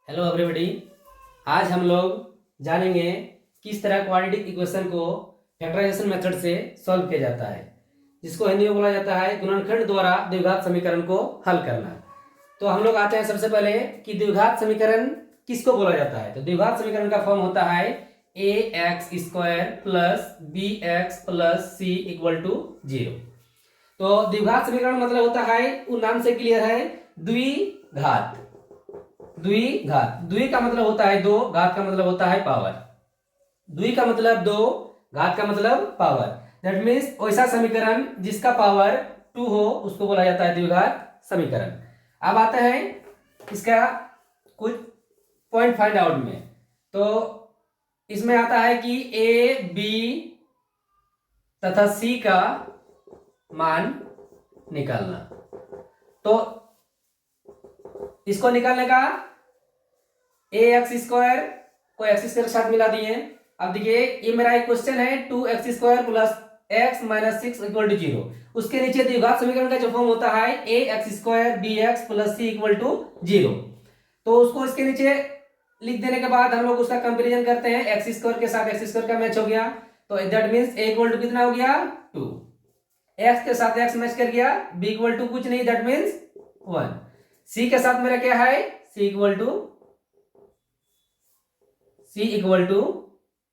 Hello everybody. आज हम लोग जानेंगे किस तरह क्वाड्रेटिक इक्वेशन को फैक्टराइजेशन मेथड से सॉल्व किया जाता है, जिसको हिंदी में बोला जाता है गुणनखंड द्वारा द्विघात समीकरण को हल करना। तो हम लोग आते हैं सबसे पहले कि द्विघात समीकरण किसको बोला जाता है। तो द्विघात समीकरण का फॉर्म होता है A X square plus B X plus C equal to 0। तो द्विघात समीकरण मतलब होता है, वो नाम से क्लियर है, द्विघात। द्विघात, द्वि का मतलब होता है दो, घात का मतलब होता है पावर। द्वि का मतलब दो, घात का मतलब पावर। दैट मीन्स ऐसा समीकरण जिसका पावर 2 हो उसको बोला जाता है द्विघात समीकरण। अब आते हैं इसका कुछ पॉइंट फाइंड आउट में। तो इसमें आता है कि ए बी तथा सी का मान निकालना। तो इसको निकालने का ए एक्स स्क्वायर को एक्स स्क्वायर के साथ मिला दिए। अब देखिए ये मेरा एक क्वेश्चन है 2x square plus X minus 6 equal to 0। उसके नीचे द्विघात समीकरण का जो फॉर्म होता है A X square B X plus C equal to 0। तो उसको इसके नीचे लिख देने के बाद हम लोग उसका कंपेरिजन करते हैं। एक्स स्क्वायर के साथ एक्स स्क्वायर का मैच हो गया, तो that means A equal to कितना हो गया 2। एक्स के साथ एक्स मैच कर गया, बी इक्वल टू कुछ नहीं, दैट मीन्स 1। सी के साथ मेरा क्या है, सी इक्वल टू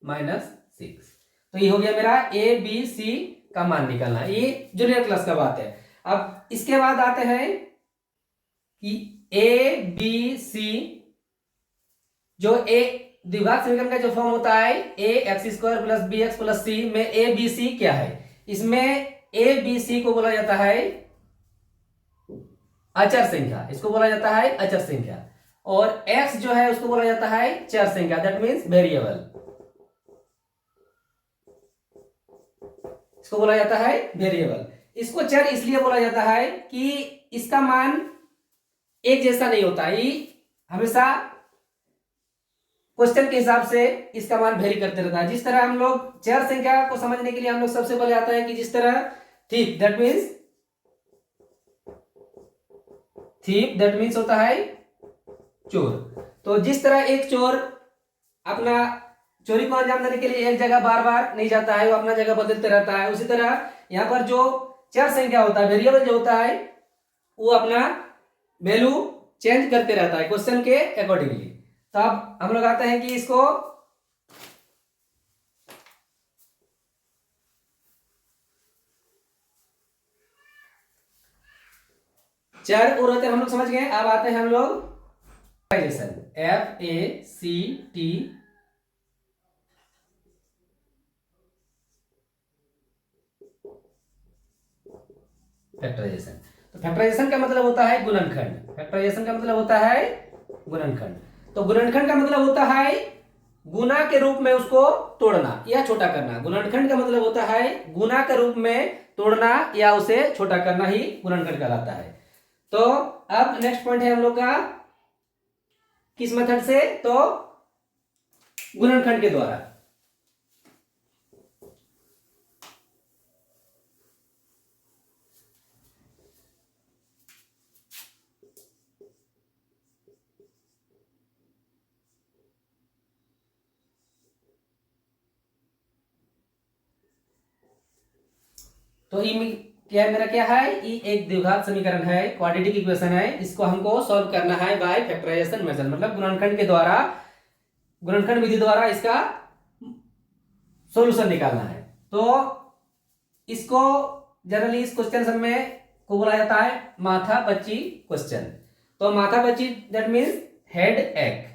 -6। तो ये हो गया मेरा ए बी सी का मान निकालना। ये जूनियर क्लास का बात है। अब इसके बाद आते हैं कि ए बी सी, जो ए द्विघात समीकरण का जो फॉर्म होता है A X square plus B X plus C में ए बी सी क्या है। इसमें ए बी सी को बोला जाता है अचर संख्या, इसको बोला जाता है अचर संख्या। और x जो है उसको बोला जाता है चर संख्या, दैट मीन्स वेरिएबल। इसको बोला जाता है वेरिएबल। इसको चर इसलिए बोला जाता है कि इसका मान एक जैसा नहीं होता, ये हमेशा क्वेश्चन के हिसाब से इसका मान वेरी करते रहता है। जिस तरह हम लोग चर संख्या को समझने के लिए हम लोग सबसे पहले आता है कि जिस तरह थीप, दैट मीन्स होता है चोर। तो जिस तरह एक चोर अपना चोरी को अंजाम देने के लिए एक जगह बार बार नहीं जाता है, वो अपना जगह बदलते रहता है, उसी तरह यहाँ पर जो चर संख्या होता है, वेरिएबल जो होता है, वो अपना वैल्यू चेंज करते रहता है क्वेश्चन के अकॉर्डिंगली। तो अब हम लोग आते हैं कि इसको चर और होते हम लोग समझ गए। अब आते हैं हम लोग FACT फैक्टराइजेशन। तो फैक्टराइजेशन का मतलब होता है गुणनखंड। फैक्टराइजेशन का मतलब होता है गुणनखंड। तो गुणनखंड का मतलब होता है गुना के रूप में उसको तोड़ना या छोटा करना। गुणनखंड का मतलब होता है गुना के रूप में तोड़ना या उसे छोटा करना ही गुणनखंड कहलाता है। तो अब नेक्स्ट पॉइंट है हम लोग का किस मेथड से, तो गुणनखंड के द्वारा। तो क्या मेरा क्या है, ये एक द्विघात समीकरण है, क्वाड्रेटिक इक्वेशन है। इसको हमको सॉल्व करना है बाय फैक्टराइजेशन मेथड, मतलब गुणनखंड के द्वारा, गुणनखंड विधि द्वारा इसका सॉल्यूशन निकालना है। तो इसको जनरली इस क्वेश्चन में को बोला जाता है माथा पच्ची क्वेश्चन। तो माथा पच्ची दैट मीन्स हेड एक,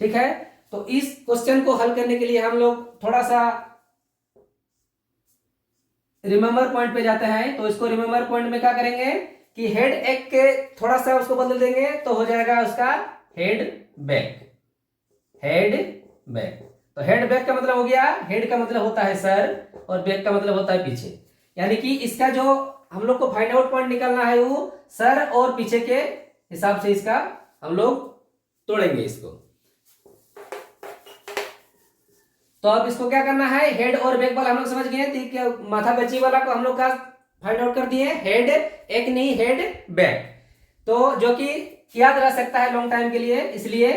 ठीक है। तो इस क्वेश्चन को हल करने के लिए हम लोग थोड़ा सा रिमेंबर पॉइंट पे जाते हैं। तो इसको रिमेंबर पॉइंट में क्या करेंगे कि हेड एक के थोड़ा सा उसको बदल देंगे तो हो जाएगा उसका हेड बैक। हेड बैक, तो हेड बैक का मतलब हो गया, हेड का मतलब होता है सर और बैक का मतलब होता है पीछे। यानी कि इसका जो हम लोग को फाइंड आउट पॉइंट निकालना है वो सर और पीछे के हिसाब से इसका हम लोग तोड़ेंगे इसको। तो अब इसको क्या करना है, हेड और बैक वाला हम लोग समझ गए, ठीक है। माथा बच्ची वाला को हम लोग का फाइंड आउट कर दिए, हेड एक नहीं हेड बैक। तो जो कि याद रह सकता है लॉन्ग टाइम के लिए, इसलिए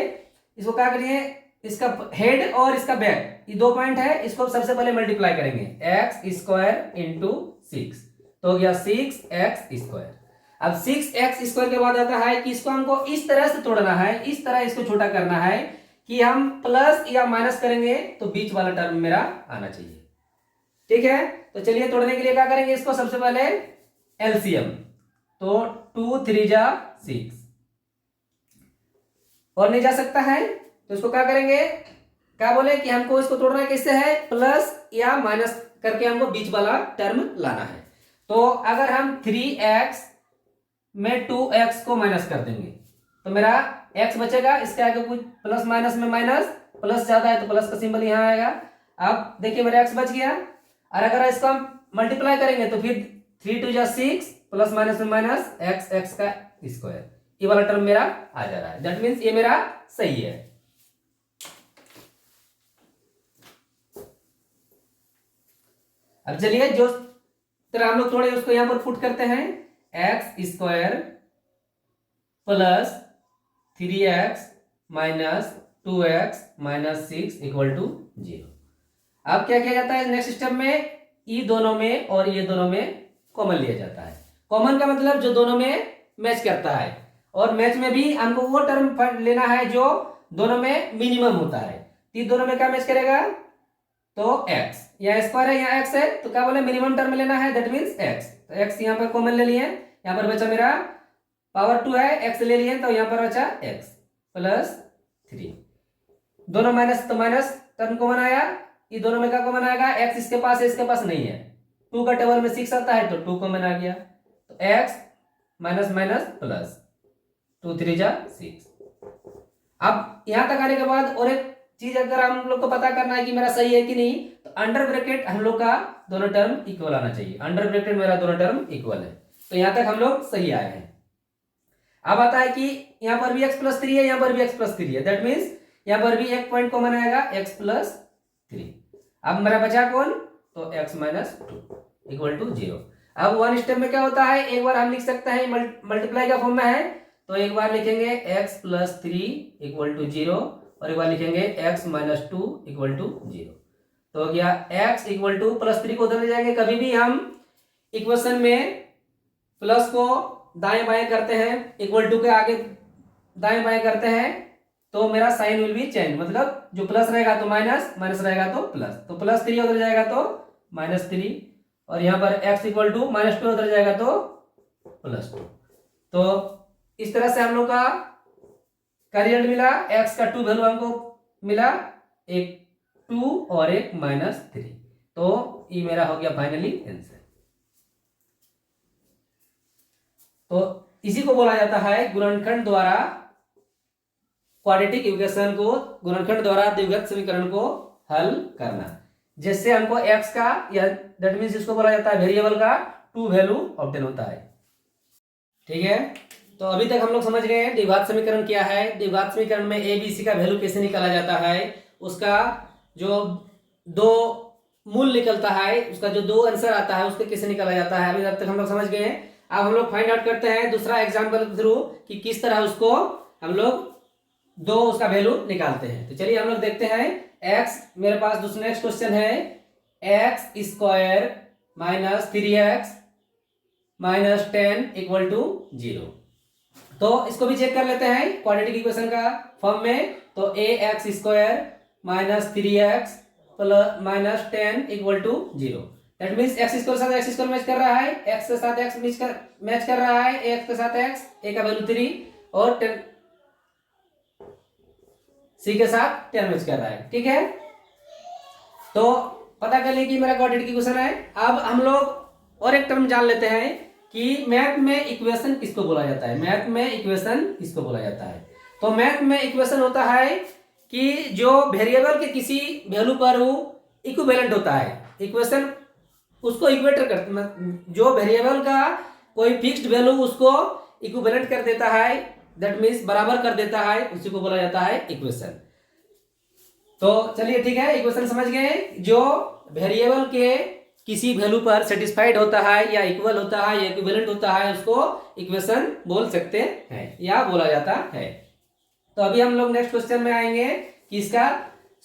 इसको क्या करिए, इसका हेड और इसका बैक, ये 2 पॉइंट है, इसको सबसे पहले मल्टीप्लाई करेंगे, एक्स स्क्वायर इंटू 6, तो हो गया 6x²। अब 6x² के बाद आता है कि इसको हमको इस तरह से तोड़ना है, इस तरह इसको छोटा करना है कि हम प्लस या माइनस करेंगे तो बीच वाला टर्म मेरा आना चाहिए। ठीक है, तो चलिए तोड़ने के लिए क्या करेंगे, इसको सबसे पहले एलसीएम, तो 2 3 जा 6 और नहीं जा सकता है, तो इसको क्या करेंगे, क्या बोले कि हमको इसको तोड़ना कैसे है, प्लस या माइनस करके हमको बीच वाला टर्म लाना है। तो अगर हम 3x में 2x को माइनस कर देंगे तो मेरा x बचेगा, इसके आगे कुछ प्लस माइनस में माइनस, प्लस ज्यादा है तो प्लस का सिंबल यहां आएगा। अब देखिए मेरा x बच गया, और अगर इसको हम मल्टीप्लाई करेंगे तो फिर 3 2 जा 6 प्लस माइनस में माइनस x का स्क्वायर, ये वाला टर्म मेरा आ जा रहा है। दैट मीन्स ये मेरा सही है। अब चलिए जो तरह हम लोग थोड़े उसको यहां पर पुट करते हैं, x² plus 3x minus 2x minus 6 equal to 0। अब क्या किया जाता है नेक्स्ट स्टेप में, ये दोनों में और ये दोनों में कॉमन लिया जाता है। कॉमन का मतलब जो दोनों में मैच करता है, और मैच में भी हमको वो टर्म लेना है जो दोनों में मिनिमम होता है। तो दोनों में क्या मैच करेगा, तो x, यहाँ स्क्वायर है यहाँ x है, तो क्या बोले मिनिमम टर्म लेना है, दैट मीन्स x। तो x यहाँ पर कॉमन ले लिए, यहाँ पर बचा मेरा पावर 2 है, x ले लिए तो यहाँ पर बचा x प्लस 3, दोनों माइनस तो माइनस टर्म कॉमन आया, ये दोनों में क्या कॉमन आएगा, x इसके पास है इसके पास नहीं है, 2 का टेबल में 6 आता है तो 2 कॉमन आ गया, तो x माइनस माइनस प्लस 2 3 जा 6। अब यहां तक आने के बाद और एक चीज अगर हम लोग को पता करना है कि मेरा सही है कि नहीं, तो अंडर ब्रैकेट हम लोग का दोनों टर्म इक्वल आना चाहिए, अंडर ब्रैकेट मेरा दोनों टर्म इक्वल है, तो यहां तक हम लोग सही आए हैं। अब आता है कि यहां पर भी x प्लस 3 है, यहां पर भी x प्लस 3 है, दैट मीन्स यहां पर भी एक पॉइंट कॉमन आएगा x प्लस 3। अब मेरा बचा कौन, तो x माइनस 2 इक्वल टू 0। अब वन स्टेप में क्या होता है, एक बार हम लिख सकते हैं मल्टीप्लाई का फॉर्म में है, तो एक बार लिखेंगे x प्लस 3 इक्वल टू 0 और एक बार लिखेंगे x माइनस 2 इक्वल टू 0। तो हो गया x इक्वल टू प्लस 3 को उधर ले जाएंगे, कभी भी हम इक्वेशन में प्लस को दाएं बाएं करते हैं, इक्वल टू के आगे दाएं बाएं करते हैं तो मेरा साइन विल बी चेंज, मतलब जो प्लस रहेगा तो माइनस, माइनस रहेगा तो प्लस, तो प्लस 3 उधर जाएगा तो माइनस 3, और यहाँ पर x इक्वल टू माइनस 2 उधर जाएगा तो प्लस 2। तो इस तरह से हम लोग का रिजल्ट मिला, x का 2 वैल्यू हमको मिला, एक 2 और एक माइनस 3, तो ये मेरा हो गया फाइनली आंसर। तो इसी को बोला जाता है गुणनखंड द्वारा क्वाड्रेटिक इक्वेशन को, गुणनखंड द्वारा द्विघात समीकरण को हल करना। जैसे हमको x का या दैट मींस इसको बोला जाता है वेरिएबल का 2 वैल्यू ऑब्टेन होता है। ठीक है, तो अभी तक हम लोग समझ गए हैं द्विघात समीकरण क्या है, द्विघात समीकरण में a b c का वैल्यू कैसे निकाला जाता है, उसका जो 2 मूल निकलता है, उसका जो 2 आंसर आता है उसको कैसे निकाला जाता है, अभी तक हम लोग समझ गए हैं। अब हम लोग फाइंड आउट करते हैं दूसरा एग्जाम्पल के थ्रू कि किस तरह उसको हम लोग 2 उसका वैल्यू निकालते हैं। तो चलिए हम लोग देखते हैं, x मेरे पास दूसरा नेक्स्ट क्वेश्चन है, x² minus 3x minus 10 equal to 0। तो इसको भी चेक कर लेते हैं क्वाड्रेटिक इक्वेशन का फॉर्म में, तो ax² minus 3x plus minus 10 equal to 0। That means x² साथ x² मैच कर रहा है, x के साथ x मैच कर रहा है, x के साथ x, a का वैल्यू 3 और 10 c के साथ 10 मैच कर रहा है। ठीक है, तो पता कर लिए कि मेरा क्वाड्रेटिक इक्वेशन है। अब हम लोग और एक टर्म जान लेते हैं कि मैथ में इक्वेशन किसको बोला जाता है, मैथ में इक्वेशन किसको बोला जाता है। तो मैथ में इक्वेशन होता है कि जो वेरिएबल के किसी वैल्यू पर वो इक्विवेलेंट होता है, इक्वेशन उसको इक्वेटर कर, जो वेरिएबल का कोई फिक्स्ड वैल्यू उसको इक्विवेलेंट कर देता है, दैट मींस बराबर कर देता है, उसी को बोला जाता है इक्वेशन। तो चलिए ठीक है, इक्वेशन समझ गए, जो वेरिएबल के किसी वैल्यू पर सेटिस्फाइड होता है या इक्वल होता है या इक्विवेलेंट होता है, उसको इक्वेशन बोल सकते हैं या बोला जाता है। तो अभी हम लोग नेक्स्ट क्वेश्चन में आएंगे कि इसका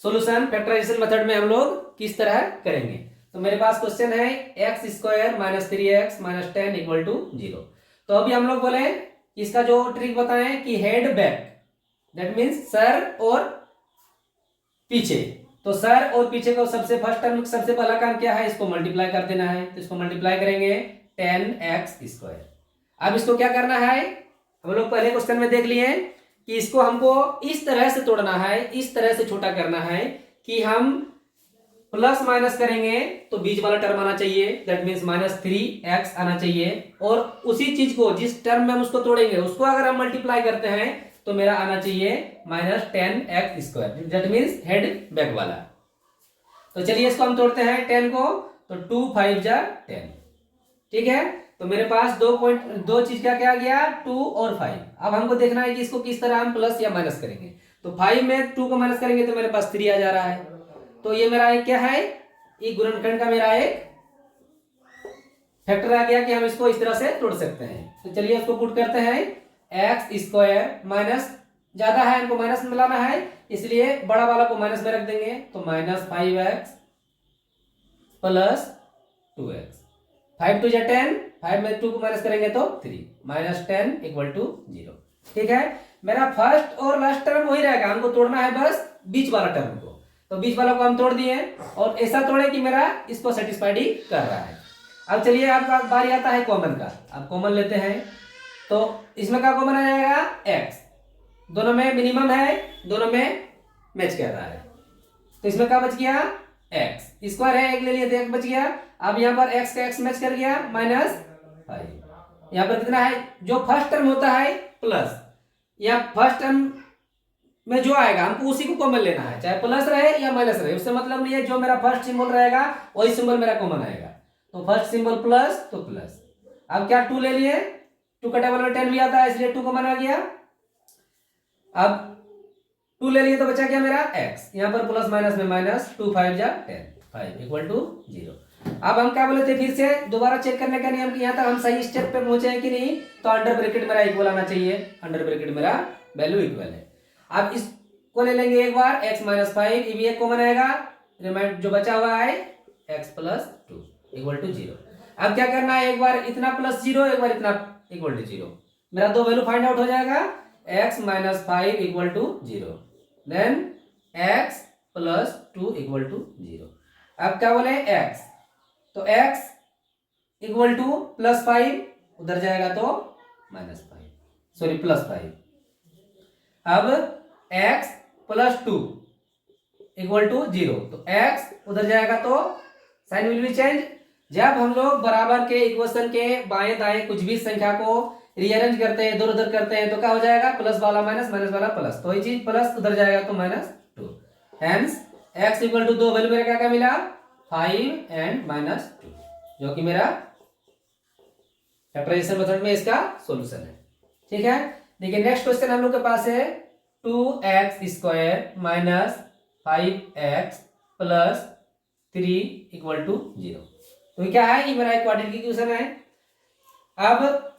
सॉल्यूशन फैक्टराइजेशन मेथड में हम लोग किस तरह करेंगे। तो मेरे पास क्वेश्चन है x square minus 3x minus 10 equal to 0। तो अभी हम लोग बोले इसका जो ट्रिक बताएं कि head back, that means sir और पीछे। तो सर और पीछे को सबसे फर्स्ट टर्म सबसे पहला काम क्या है, इसको मल्टीप्लाई कर देना है। तो इसको मल्टीप्लाई करेंगे 10x स्क्वायर। अब इसको क्या करना है, हम लोग पहले क्वेश्चन में देख लिए कि इसको हमको इस तरह से तोड़ना है, इस तरह से छोटा करना है कि हम प्लस माइनस करेंगे तो बीच वाला टर्म आना चाहिए, दैट मीन्स माइनस 3x आना चाहिए। और उसी चीज को जिस टर्म में हम उसको तोड़ेंगे उसको अगर हम मल्टीप्लाई करते हैं तो मेरा आना चाहिए minus 10x square, that means head back वाला। तो चलिए इसको हम तोड़ते हैं 10 को, तो 2 5 जा 10, ठीक है। तो मेरे पास दो चीज क्या क्या आ गया, 2 और 5। अब हमको देखना है कि इसको किस तरह हम प्लस या माइनस करेंगे। तो 5 में 2 को माइनस करेंगे तो मेरे पास 3 आ जा रहा है। तो ये मेरा एक क्या है, एक गुणनखंड का मेरा एक फैक्टर आ गया कि हम इसको इस तरह से तोड़ सकते हैं। तो चलिए इसको पुट करते हैं, एक्स स्क्वायर माइनस ज्यादा है, हमको माइनस में लाना है इसलिए बड़ा वाला को माइनस में रख देंगे। तो माइनस 5x प्लस 2x, 5 2 10, 5 में 2 को माइनस करेंगे तो 3, माइनस 10 इक्वल टू 0, ठीक है। मेरा फर्स्ट और लास्ट टर्म वही रहेगा, हमको तोड़ना है बस बीच वाला टर्म को। तो बीच वाला को हम तोड़ दिए और ऐसा तोड़े कि मेरा इसको सेटिस्फाइड ही कर रहा है। अब चलिए आपका बारी आता है कॉमन का। अब कॉमन लेते हैं तो इसमें क्या कॉमन आ जाएगा, x, दोनों में मिनिमम है, दोनों में मैच कर रहा है। तो इसमें क्या बच गया, x स्क्वायर है, एक ले लिए तो एक बच गया। अब यहाँ पर x का x मैच कर गया, माइनस 5। यहाँ पर कितना है, जो फर्स्ट टर्म होता है प्लस, या फर्स्ट टर्म में जो आएगा हमको उसी को कॉमन लेना है, चाहे प्लस रहे या माइनस रहे, उससे मतलब नहीं है। जो मेरा फर्स्ट सिंबल रहेगा वही सिंबल मेरा कॉमन आएगा। तो फर्स्ट सिंबल प्लस तो प्लस। अब क्या 2 ले लिए, 2 का टेबल में 10 भी आता है इसलिए 2 कॉमन आ गया। अब 2 ले लिए तो बचा क्या मेरा x, यहाँ पर प्लस माइनस में माइनस, 2 5 जा 10, 5 इक्वल टू 0। अब हम क्या बोले थे, फिर से दोबारा चेक करने का नियम कि यहाँ तक हम सही स्टेप पे पहुंचे हैं कि नहीं। तो अंडर ब्रैकेट मेरा इक्वल आना चाहिए, अंडर ब्रैकेट मेरा वैल्यू इक्वल है। अब इसको ले लेंगे एक बार, x माइनस 5, ये भी एक कॉमन आएगा, रिमाइंड जो बचा हुआ है x प्लस 2 इक्वल टू 0। अब क्या करना है, एक बार इतना प्लस 0, एक बार इतना इक्वल टू 0, मेरा दो वैल्यू फाइंड आउट हो जाएगा। x minus 5 equal to 0, then x plus 2 equal to 0। अब क्या बोले x, तो x इक्वल टू प्लस 5, उधर जाएगा तो माइनस 5, सॉरी प्लस 5। अब x प्लस 2 इक्वल टू 0, तो x उधर जाएगा तो साइन विल बी चेंज। जब हम लोग बराबर के इक्वेशन के बाएं दाएं कुछ भी संख्या को रीअरेंज करते हैं, इधर उधर करते हैं, तो क्या हो जाएगा, प्लस वाला माइनस, माइनस वाला प्लस, तो ये चीज प्लस उधर जाएगा तो minus 2। Hence x equal to 2 value मेरा क्या क्या मिला, 5 एंड माइनस 2, जो कि मेरा फैक्टराइजेशन मेथड में इसका सॉल्यूशन है, ठीक है। देखिए नेक्स्ट क्वेश्चन हम लोग के पास है 2x square minus 5x plus 3 equal to 0। तो क्या है, ये मेरा एक क्वाड्रेटिक इक्वेशन है। अब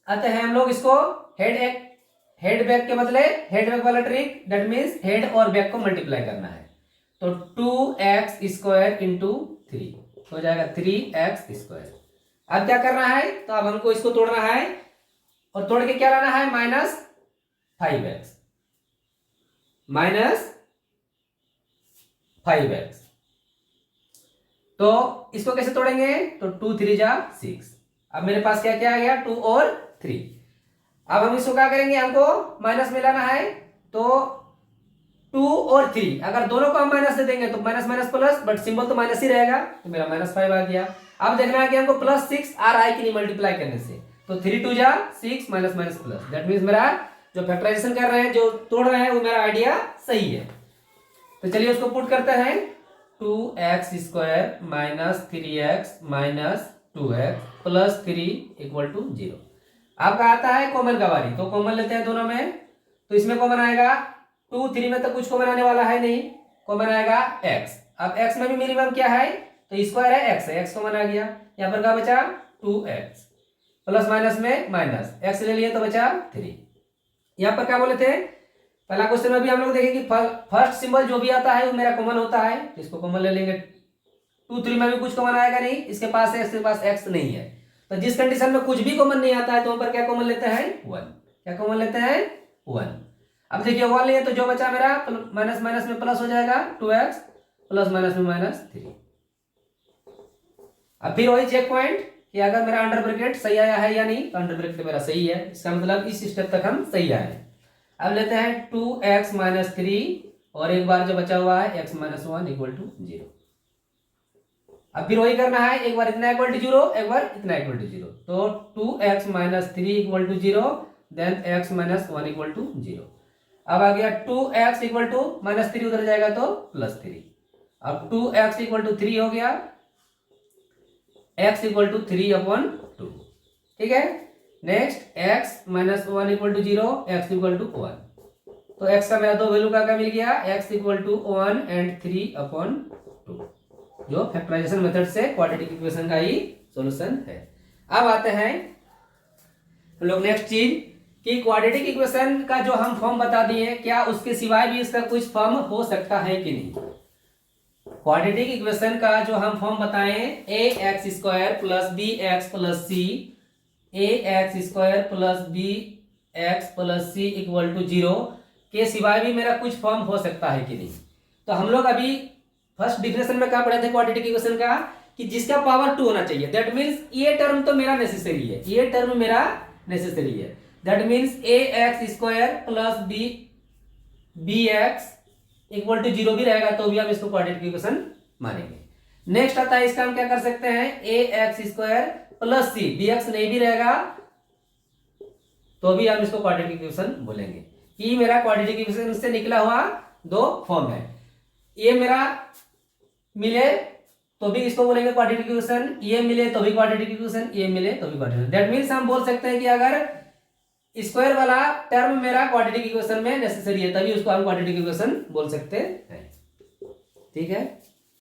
आते हैं हम लोग इसको हेड बैक के बदले हेड बैक वाला ट्रिक, दैट मीन्स हेड और बैक को मल्टीप्लाई करना है। तो 2x स्क्वायर इंटू 3 हो जाएगा 3x स्क्वायर। अब क्या करना है, तो अब हमको इसको तोड़ना है और तोड़ के क्या लाना है, माइनस 5x, माइनस 5x। तो इसको कैसे तोड़ेंगे, तो 2 3 जा 6। अब मेरे पास क्या क्या आ गया, 2 और 3। अब हम इसको क्या करेंगे, हमको माइनस में लाना है। तो 2 और 3 अगर दोनों को हम माइनस दे देंगे तो minus minus plus, but symbol तो माइनस ही रहेगा, तो मेरा माइनस 5 आ गया। अब देखना है कि हमको प्लस 6 आ रहा है कि नहीं मल्टीप्लाई करने से। तो 3 2 जा 6 minus minus plus, that means मेरा जो फैक्टराइजेशन कर रहे हैं, जो तोड़ रहे हैं, वो मेरा आइडिया सही है। तो चलिए उसको पुट करते हैं, 2x square minus 3x minus 2x plus 3 equal to 0। आपका आता है कॉमन का बारी, तो कॉमन लेते हैं दोनों में। तो इसमें कॉमन आएगा 2 3 में तो कुछ कॉमन आने वाला है नहीं, कॉमन आएगा x। अब x में भी मिनिमम क्या है, तो स्क्वायर है एक्स है, एक्स कॉमन आ गया, यहाँ पर क्या बचा 2x, प्लस माइनस में माइनस एक्स ले लिए तो बचा 3। यहाँ पर क्या बोले थे पहला क्वेश्चन में भी हम लोग देखें कि फर्स्ट सिंबल जो भी आता है वो मेरा कॉमन होता है, तो इसको कॉमन ले लेंगे। 2 3 में भी कुछ कॉमन आएगा नहीं, इसके पास है, इसके पास एक्स नहीं है, तो जिस कंडीशन में कुछ भी कॉमन नहीं आता है तो वहां पर क्या कॉमन लेते हैं 1, क्या कॉमन लेते हैं 1। अब देखिए 1 लिए तो जो बचा मेरा माइनस माइनस में प्लस हो जाएगा 2x, प्लस माइनस में माइनस 3। अब फिर वही चेक पॉइंट कि अगर मेरा अंडर ब्रैकेट सही आया है या नहीं, तो अंडर ब्रैकेट मेरा सही है, इसका मतलब इस स्टेप तक हम सही आए। अब लेते हैं 2x माइनस 3 और एक बार जो बचा हुआ है x माइनस 1 इक्वल टू 0। अब फिर वही करना है, एक बार इतना इक्वल टू 0, एक बार इतना इक्वल टू 0, तो 2x minus 3 equal to 0, then x minus 1 equal to 0। अब आ गया 2x इक्वल टू माइनस 3 उधर जाएगा तो प्लस 3। अब 2x इक्वल टू 3 हो गया, x इक्वल टू 3/2, ठीक है। Next x minus 1 equal to 0, x equal to 1, तो x का मेरा दो वैल्यू का क्या मिल गया, x इक्वल टू 1 एंड 3/2, जो फैक्टराइजेशन मेथड से क्वाड्रेटिक इक्वेशन का ही सॉल्यूशन है। अब आते हैं हम लोग नेक्स्ट चीज कि क्वाड्रेटिक इक्वेशन का जो हम फॉर्म बता दिए, क्या उसके सिवाय भी इसका कुछ फॉर्म हो सकता है कि नहीं। क्वाड्रेटिक इक्वेशन का जो हम फॉर्म बताएं ax square plus bx plus c, ax square plus bx plus c equal to 0 के सिवाय भी मेरा कुछ फॉर्म हो सकता है कि नहीं। तो हम लोग अभी फर्स्ट डिफिनेशन में क्या पढ़े थे क्वाड्रेटिक इक्वेशन का, कि जिसका पावर 2 होना चाहिए, दैट मीन्स ये टर्म तो मेरा नेसेसरी है, ये टर्म मेरा नेसेसरी है, that means ax square plus bx equal to 0 भी रहेगा तो भी हम इसको क्वाड्रेटिक इक्वेशन मानेंगे। नेक्स्ट आता है इसका हम क्या कर सकते हैं ax square plus c, bx नहीं भी रहेगा तो भी हम इसको क्वाड्रेटिक इक्वेशन बोलेंगे। ये मेरा क्वाड्रेटिक इक्वेशन से निकला हुआ दो फॉर्म है, ये मेरा मिले तो भी इसको बोलेंगे क्वाड्रेटिक इक्वेशन, ये मिले तो भी क्वाड्रेटिक इक्वेशन, ये मिले तो भी क्वाड्रेटिक। दैट मींस हम बोल सकते हैं कि अगर स्क्वायर वाला टर्म मेरा क्वाड्रेटिक इक्वेशन में नेसेसरी है तभी उसको हम क्वाड्रेटिक इक्वेशन बोल सकते हैं, ठीक है।